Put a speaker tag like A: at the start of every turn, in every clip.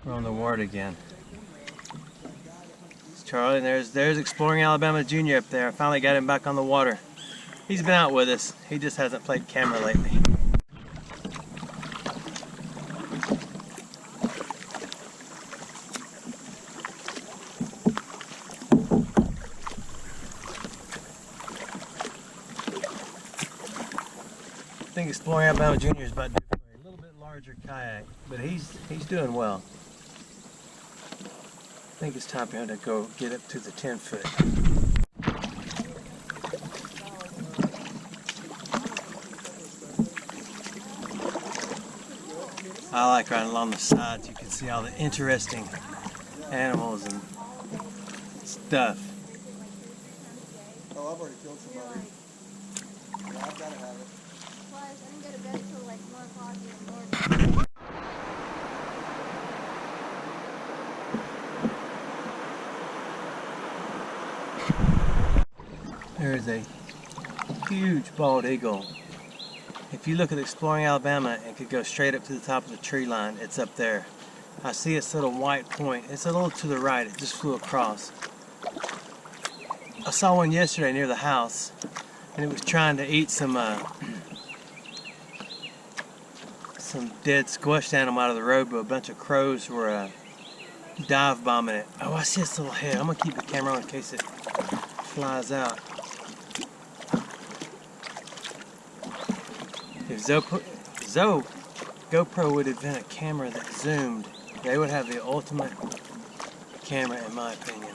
A: We're on the ward again. It's Charlie, and there's Exploring Alabama Jr. up there. I finally got him back on the water. He's been out with us. He just hasn't played camera lately. I think Exploring Alabama Jr. is about due for a little bit larger kayak, but he's doing well. I think it's time for him to go get up to the 10-foot. I like riding along the sides. You can see all the interesting animals and stuff.
B: Oh, I've already killed somebody. Yeah, I've got to have it.
C: Well, I didn't go to bed until like 1 o'clock in the morning.
A: There is a huge bald eagle. If you look at Exploring Alabama and could go straight up to the top of the tree line, it's up there. I see its little white point. It's a little to the right. It just flew across. I saw one yesterday near the house, and it was trying to eat some dead squished animal out of the road, but a bunch of crows were dive bombing it. Oh, I see its little head. I'm gonna keep the camera on in case it flies out. If GoPro would invent a camera that zoomed, they would have the ultimate camera, in my opinion.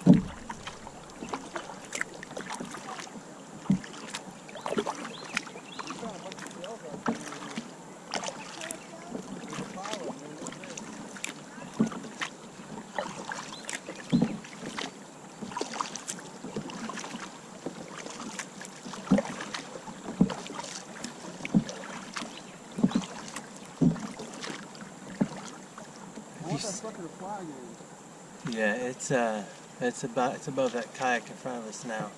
A: Yeah, it's above that kayak in front of us now.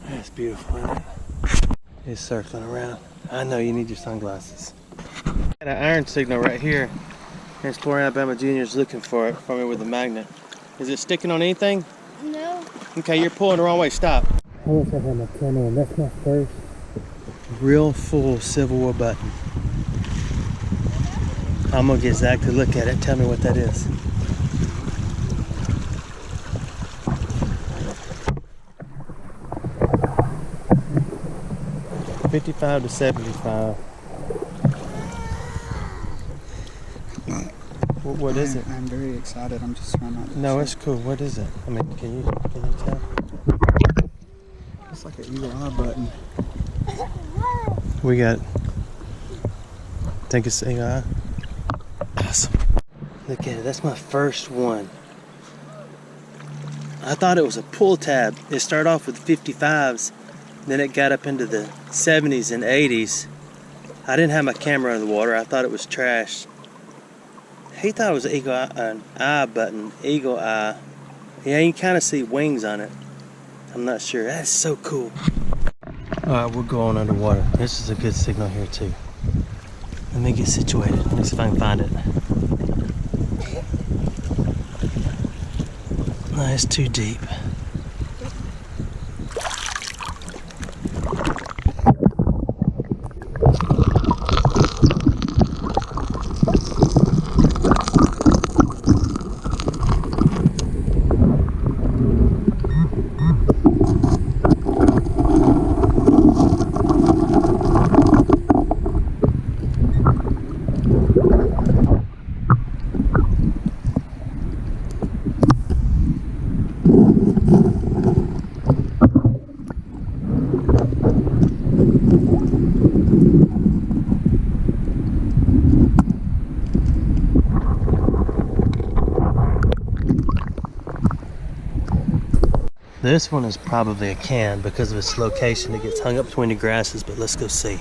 A: That's beautiful, isn't it? He's circling around. I know you need your sunglasses. Got an iron signal right here. Exploring Alabama Jr. is looking for it for me with a magnet. Is it sticking on anything?
C: No.
A: Okay, you're pulling the wrong way. Stop. I wish I had my camera on. That's my first real full Civil War button. I'm gonna get Zach to look at it and tell me what that is. $55 to $75. What is it?
B: I'm very excited. I'm just trying not to.
A: No, it's cool. What is it? I mean, can you tell?
B: It's like an eagle eye button.
A: We got. Think it's eagle eye. Awesome. Look at it. That's my first one. I thought it was a pull tab. It started off with 55s, then it got up into the 70s and 80s. I didn't have my camera in the water. I thought it was trash. He thought it was an eye button, eagle eye. Yeah, you can kind of see wings on it. I'm not sure. That's so cool. Alright, we're going underwater. This is a good signal here too. Let me get situated. Let me see if I can find it. No, it's too deep. This one is probably a can because of its location. It gets hung up between the grasses, but let's go see.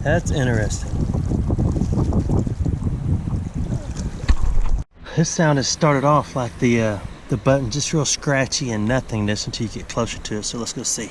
A: That's interesting. This sound has started off like the button, just real scratchy and nothingness until you get closer to it. So let's go see.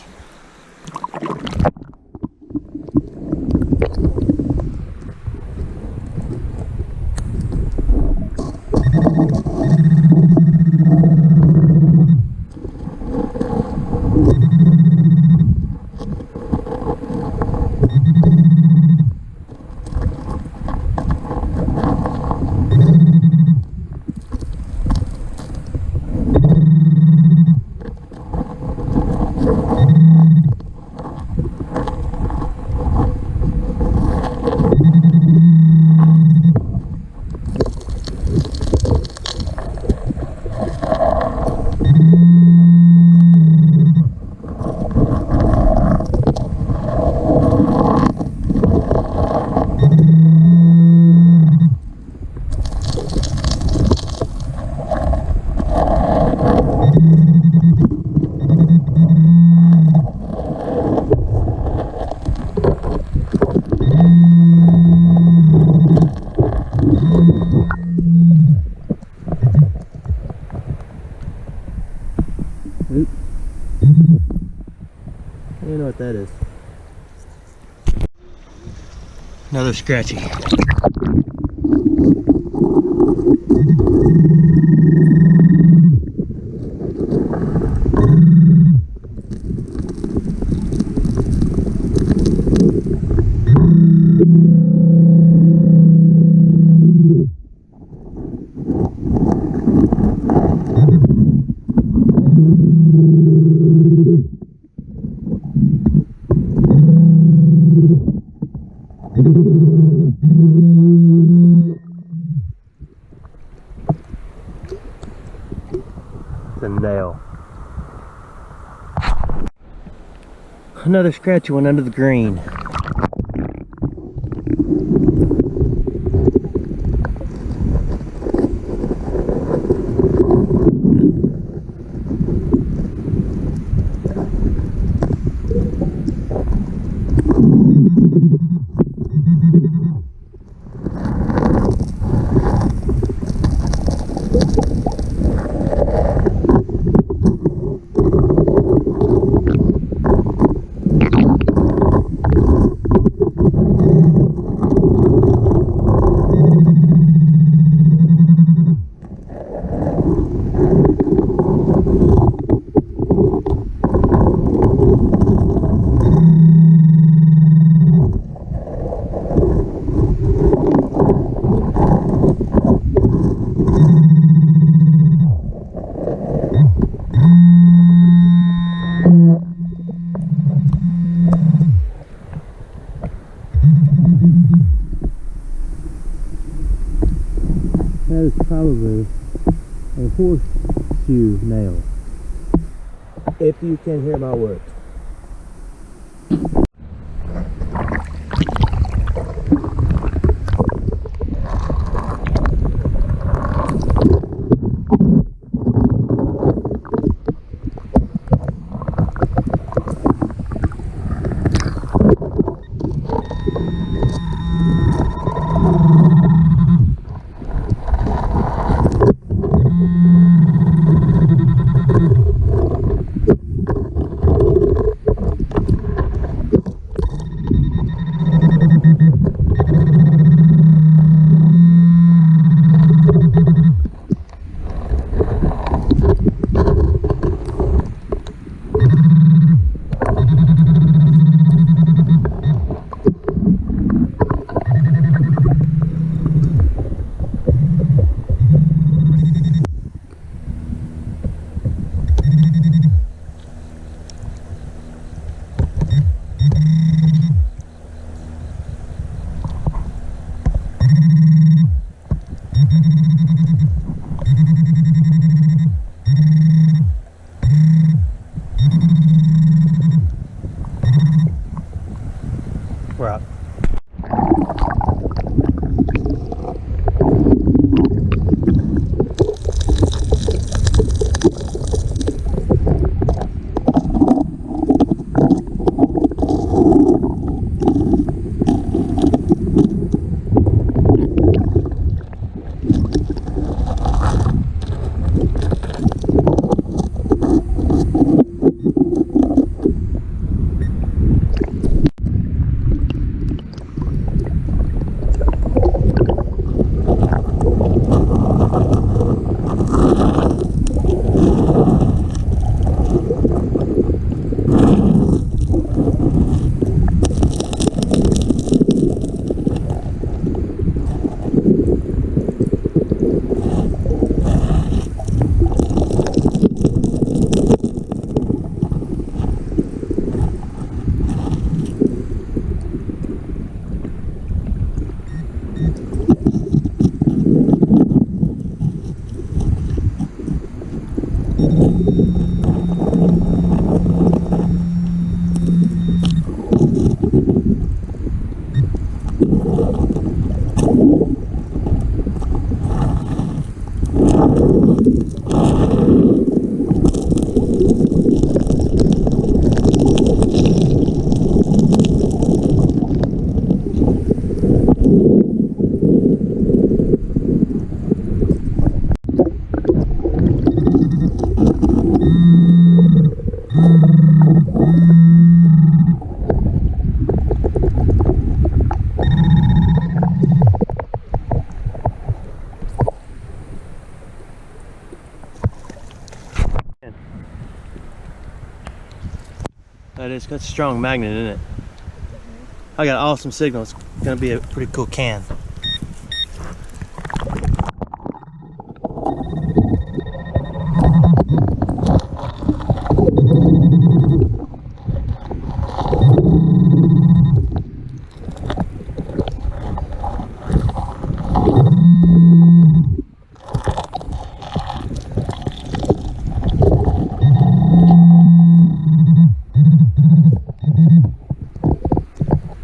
A: Oop. You know what that is. Another scratchy. The nail. Another scratchy one under the green. That is probably a horseshoe nail, if you can hear my words. We're out. It's got a strong magnet in it. I got an awesome signal. It's gonna be a pretty cool can.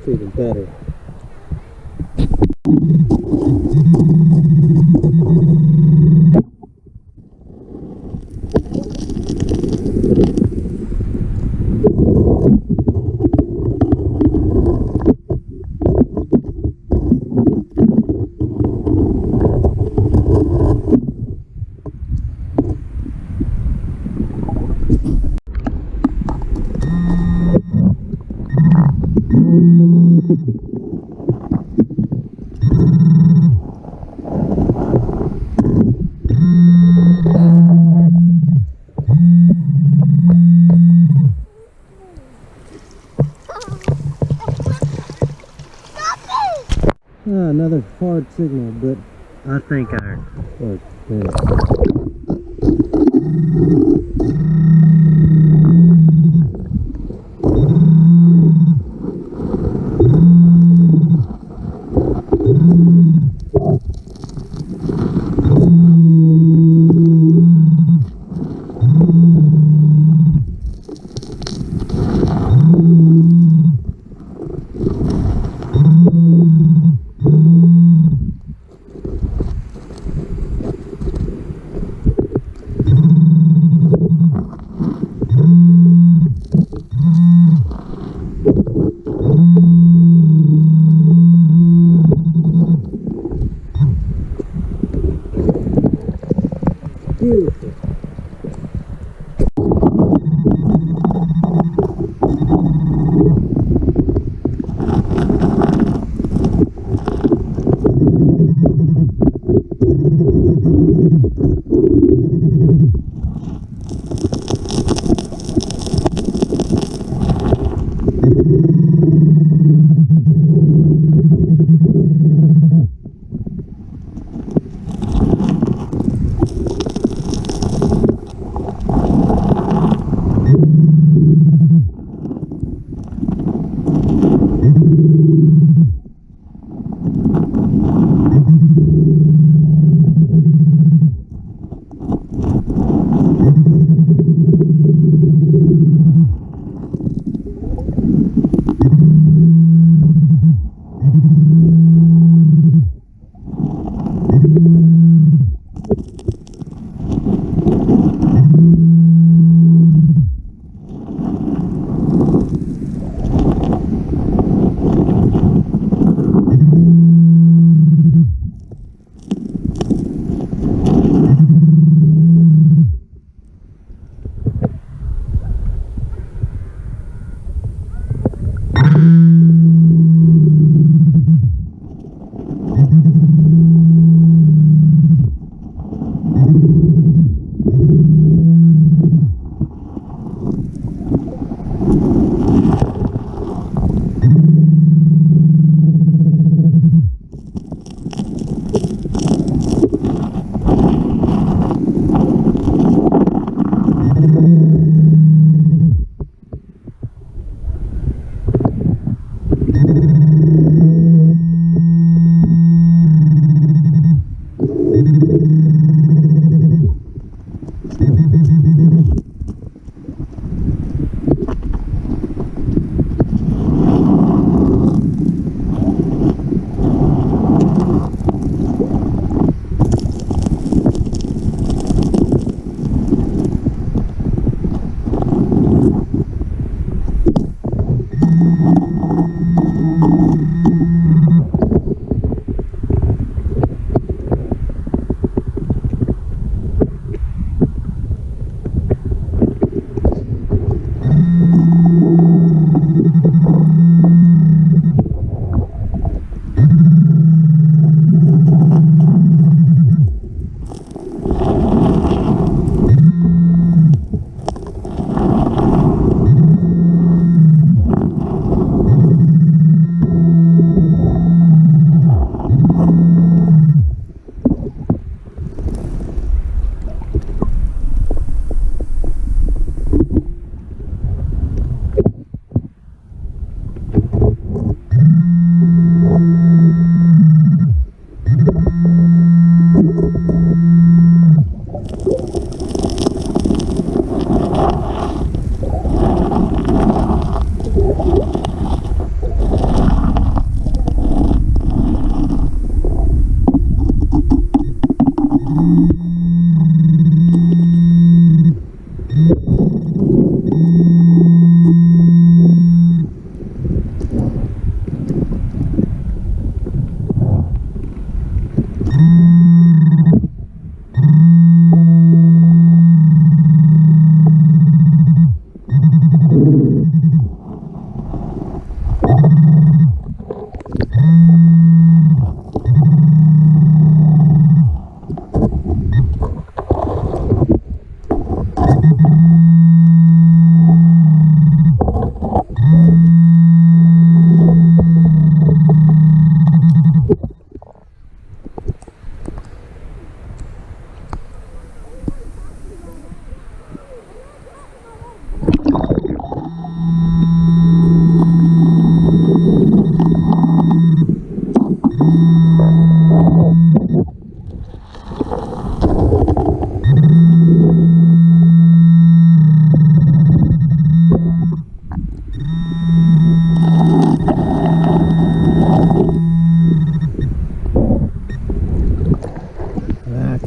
A: Even better. Another hard signal, but I think iron. Beautiful.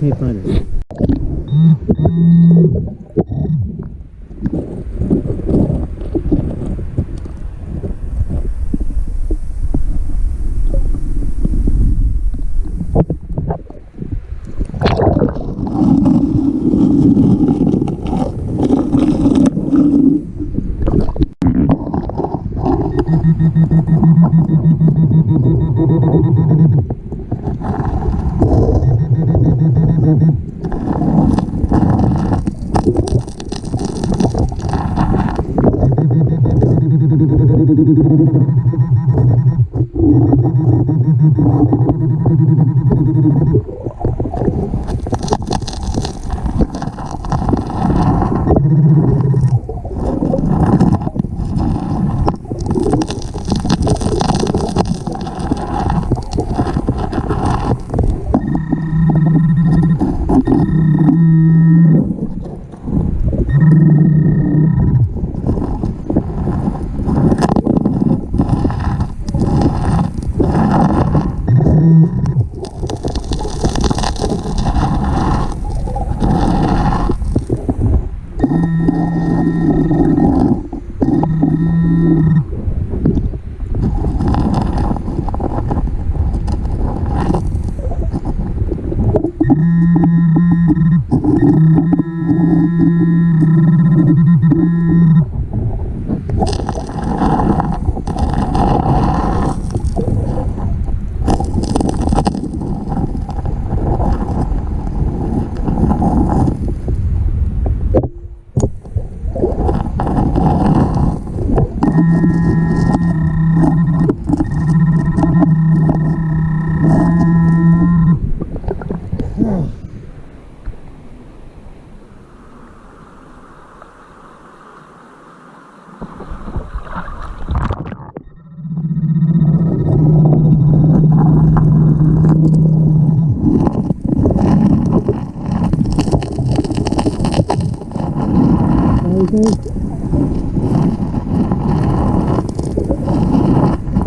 A: can't find it.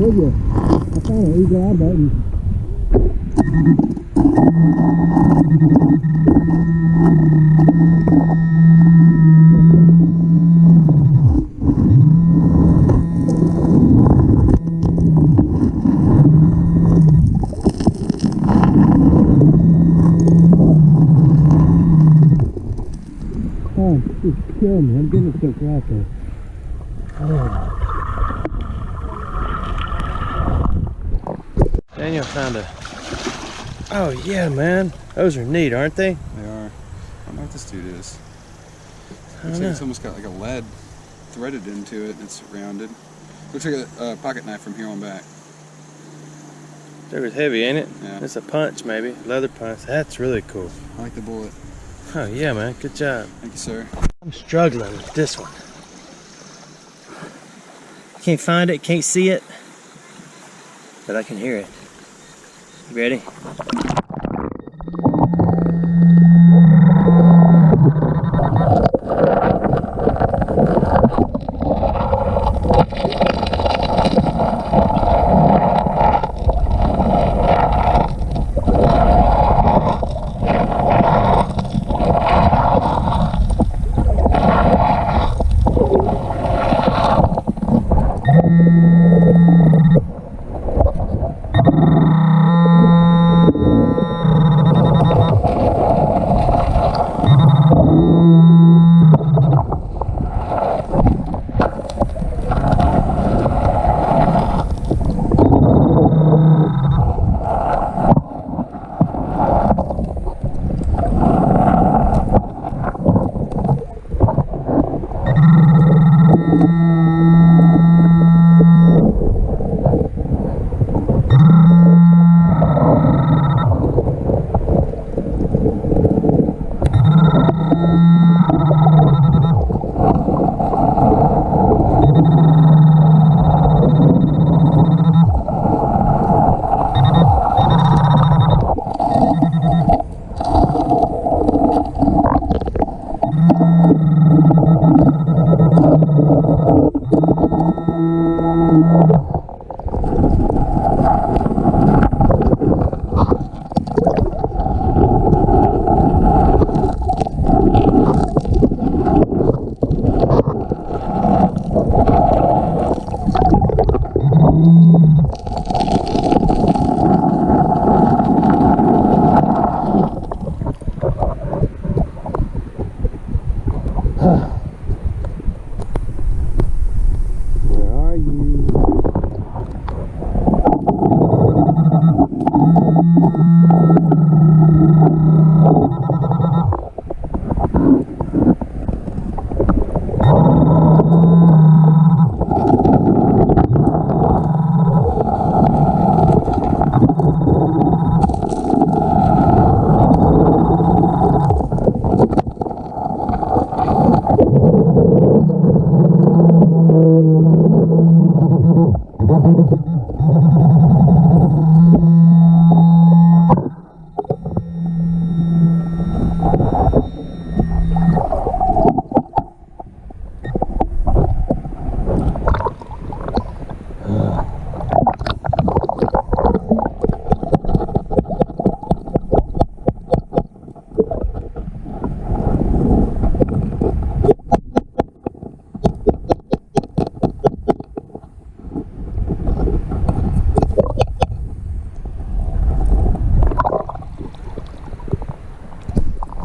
B: told you. I found an eagle eye button. Oh, it's killing me. I'm getting it stuck right there. Oh.
A: Daniel found a... Oh yeah, man. Those are neat, aren't they?
D: They are. I don't know what this dude is.
A: I
D: Looks
A: don't
D: like it's
A: know.
D: almost got like a lead threaded into it and it's rounded. Looks like a pocket knife from here on back.
A: It was heavy, ain't it?
D: Yeah.
A: It's a punch, maybe. Leather punch. That's really cool.
D: I like the bullet.
A: Oh yeah, man. Good job.
D: Thank you, sir.
A: I'm struggling with this one. Can't find it, can't see it, but I can hear it. You ready?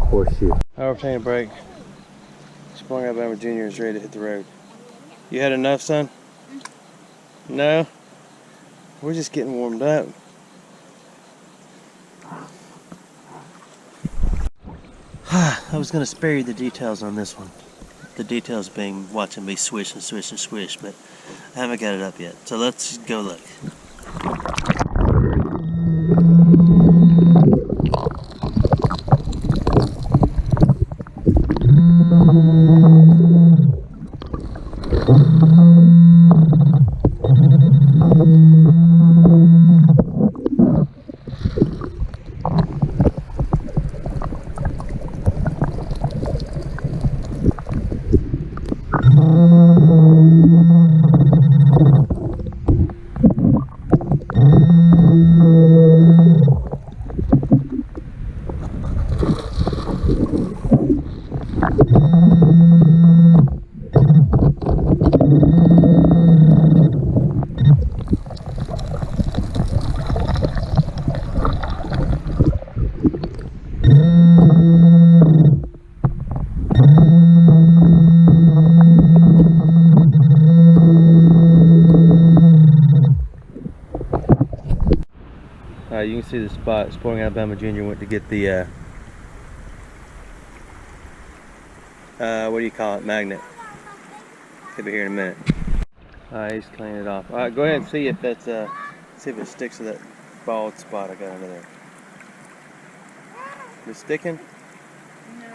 B: Horseshoe.
A: Our obtain break. Sprung Alabama Jr. is ready to hit the road. You had enough, son? No? We're just getting warmed up. I was going to spare you the details on this one. The details being watching me swish and swish and swish, but I haven't got it up yet. So let's go look. You can see the spot. Sporting Alabama Jr. went to get the what do you call it? Magnet. He'll be here in a minute. Alright, he's cleaning it off. Alright, go ahead and see if that's see if it sticks to that bald spot I got under there. Is it sticking?
C: No.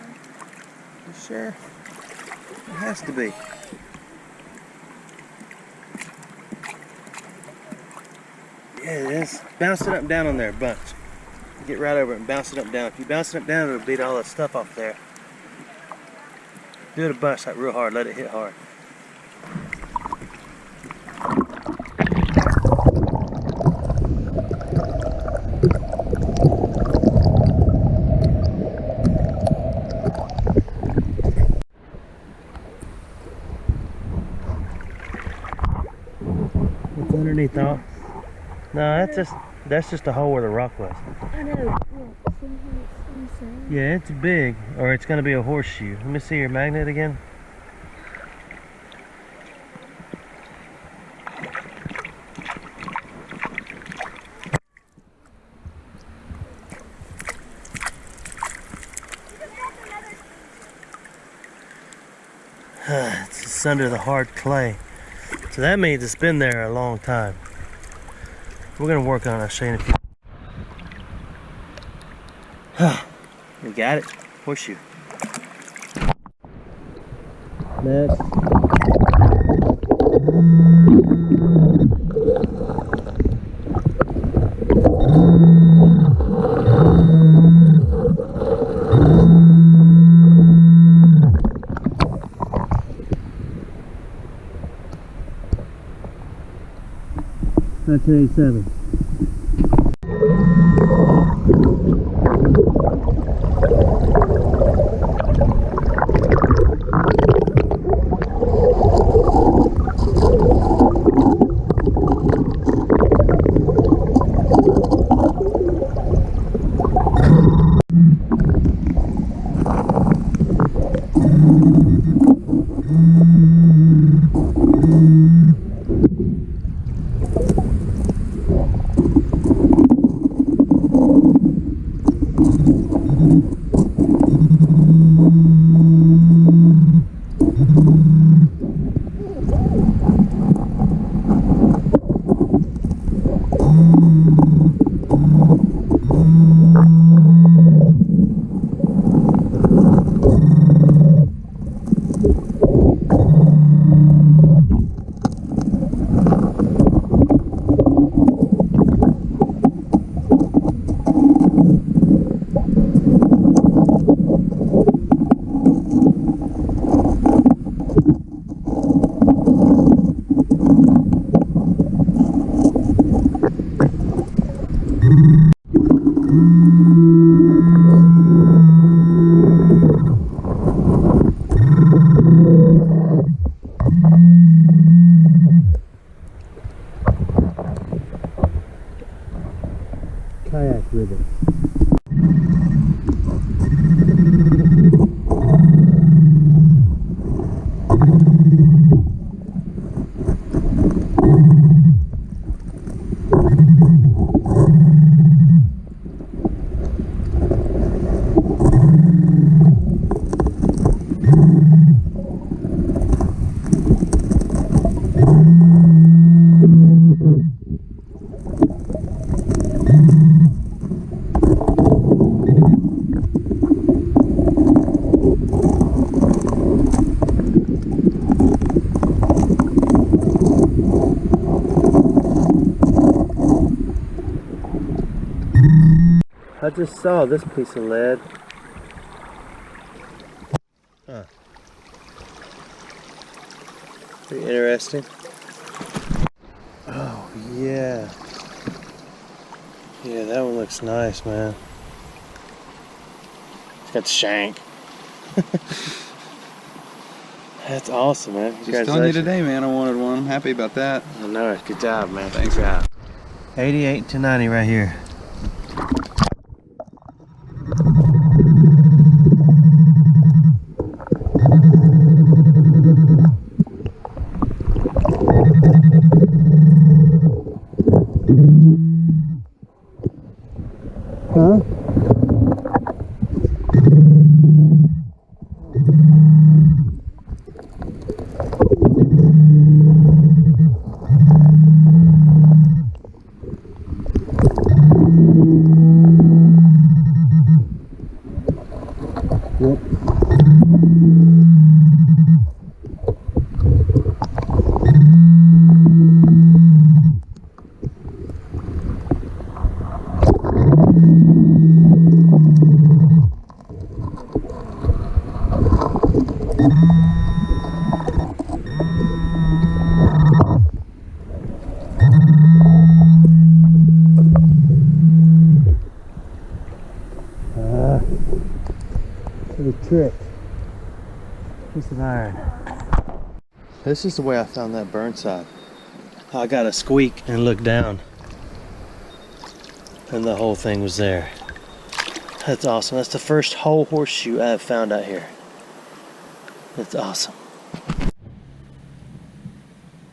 A: You sure? It has to be. Yeah, it is. Bounce it up and down on there a bunch. Get right over it and bounce it up and down. If you bounce it up and down, it'll beat all that stuff off there. Do it a bunch, like real hard. Let it hit hard. What's underneath, though? No, that's just a hole where the rock was.
C: I know. Yeah,
A: Yeah, it's big, or it's going to be a horseshoe. Let me see your magnet again. It's just under the hard clay. So that means it's been there a long time. We're going to work on it. I'll show you in a few. We got it. Horseshoe. Next. That's 87. Kayak ribbon. I just saw this piece of lead. Huh. Pretty interesting. Oh, yeah. Yeah, that one looks nice, man. It's got the shank. That's awesome, man.
D: Just telling you today, man, I wanted one. I'm happy about that.
A: I know it. Good job, man.
D: Thanks,
A: Good job. 88 to 90 right here.
B: trick.
A: Piece of iron. This is the way I found that burnside. I got a squeak and looked down, and the whole thing was there. That's awesome. That's the first whole horseshoe I've found out here. That's awesome.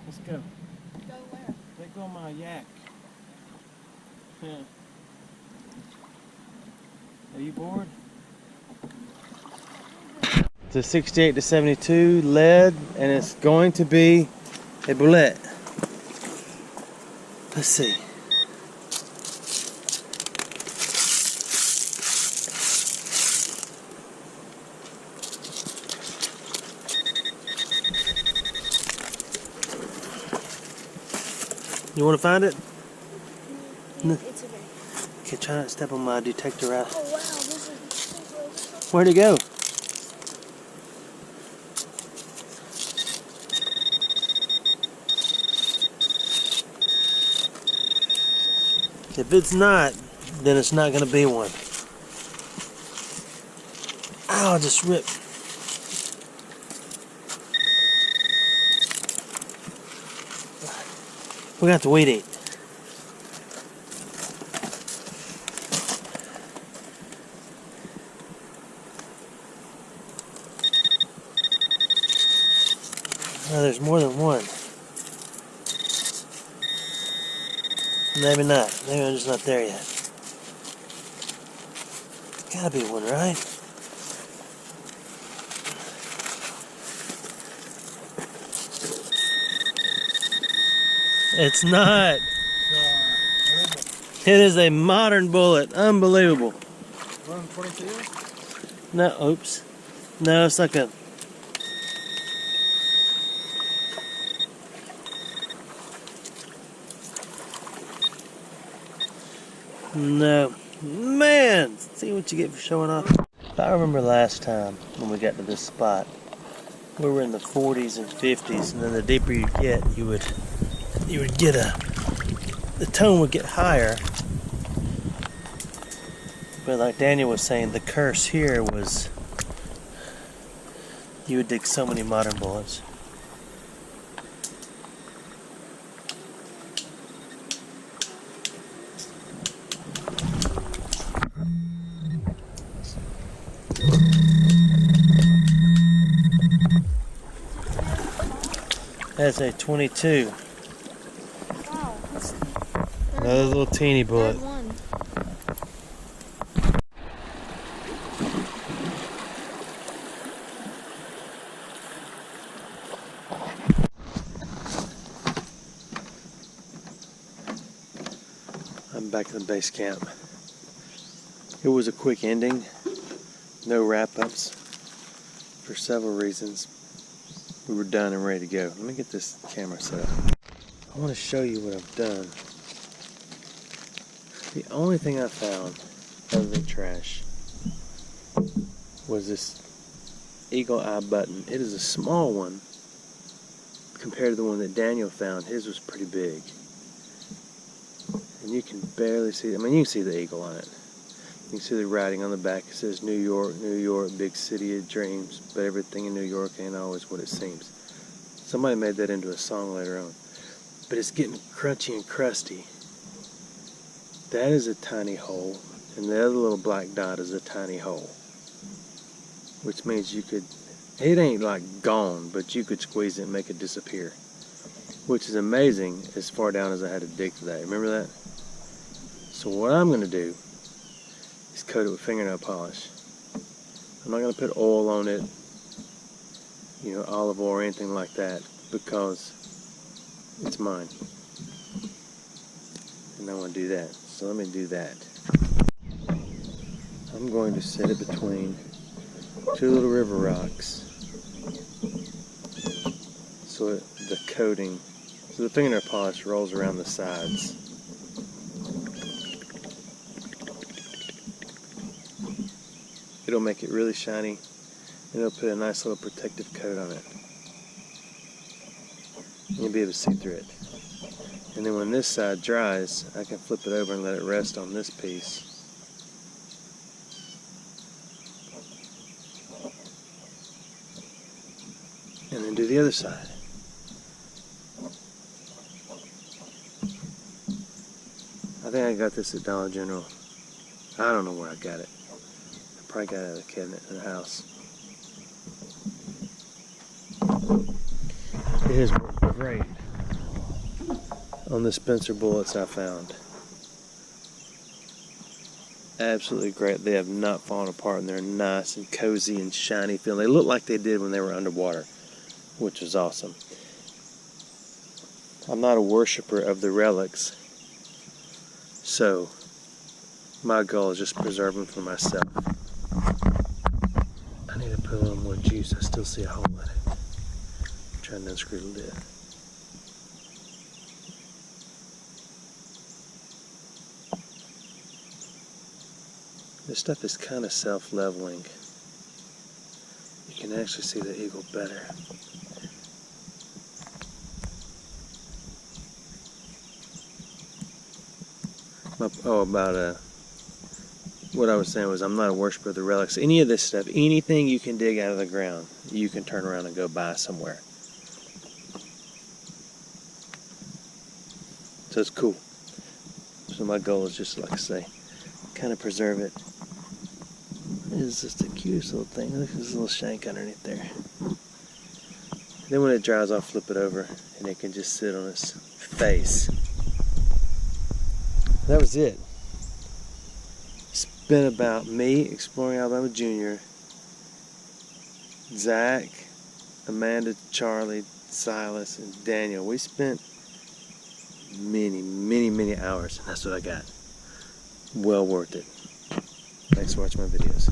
A: Let's go.
C: Go where?
A: Let go of my yak. Yeah. Are you bored? It's a 68 to 72 lead, and it's going to be a bullet. Let's see. You want to find it? No.
C: It's okay.
A: Okay, try not to step on my detector out.
C: Oh wow, this is
A: Where'd it go? If it's not, then it's not going to be one. Ow, I just ripped. We got to weed eat. Oh, there's more than one. Maybe not. Maybe I'm just not there yet. Gotta be one, right? It's not. It is a modern bullet. Unbelievable.
D: Run 22?
A: No, oops. No, it's like a... No. Man! See what you get for showing off. I remember last time when we got to this spot, we were in the 40s and 50s, and then the deeper you get, you would get the tone would get higher. But like Daniel was saying, the curse here was you would dig so many modern bullets. That's a 22.
C: wow.
A: Another little teeny bullet.
C: Third one.
A: I'm back at the base camp. It was a quick ending, no wrap-ups, for several reasons. We were done and ready to go. Let me get this camera set up. I want to show you what I've done. The only thing I found, other than trash, was this eagle eye button. It is a small one compared to the one that Daniel found. His was pretty big. And you can barely see, I mean, you can see the eagle on it. You can see the writing on the back. It says New York, big city of dreams, but everything in New York ain't always what it seems. Somebody made that into a song later on. But it's getting crunchy and crusty. That is a tiny hole, and the other little black dot is a tiny hole. Which means you could, it ain't like gone, but you could squeeze it and make it disappear. Which is amazing as far down as I had to dig today. Remember that? So what I'm going to do is coat it with fingernail polish. I'm not going to put oil on it, you know, olive oil or anything like that, because it's mine. And I want to do that. So let me do that. I'm going to set it between two little river rocks. So the coating, so the fingernail polish rolls around the sides. It'll make it really shiny, and it'll put a nice little protective coat on it. And you'll be able to see through it. And then when this side dries, I can flip it over and let it rest on this piece. the other side. I think I got this at Dollar General. I don't know where I got it. I probably got it out of the cabinet in the house. It has worked great on the Spencer bullets I found. Absolutely great. They have not fallen apart, and they're nice and cozy and shiny feeling. They look like they did when they were underwater, which was awesome. I'm not a worshiper of the relics, so my goal is just preserve them for myself. I need to put a little more juice. I still see a hole in it. I'm trying to unscrew the lid. This stuff is kind of self-leveling. You can actually see the eagle better. What I was saying was I'm not a worshiper of the relics. Any of this stuff, anything you can dig out of the ground, you can turn around and go buy somewhere. So it's cool. So my goal is just, like I say, kind of preserve it. It's just the cutest little thing. Look at this little shank underneath there. Then when it dries, I'll flip it over and it can just sit on its face. That was it. It's been about me exploring Alabama Junior, Zach, Amanda, Charlie, Silas, and Daniel. We spent many hours, and that's what I got. Well worth it. Thanks for watching my videos.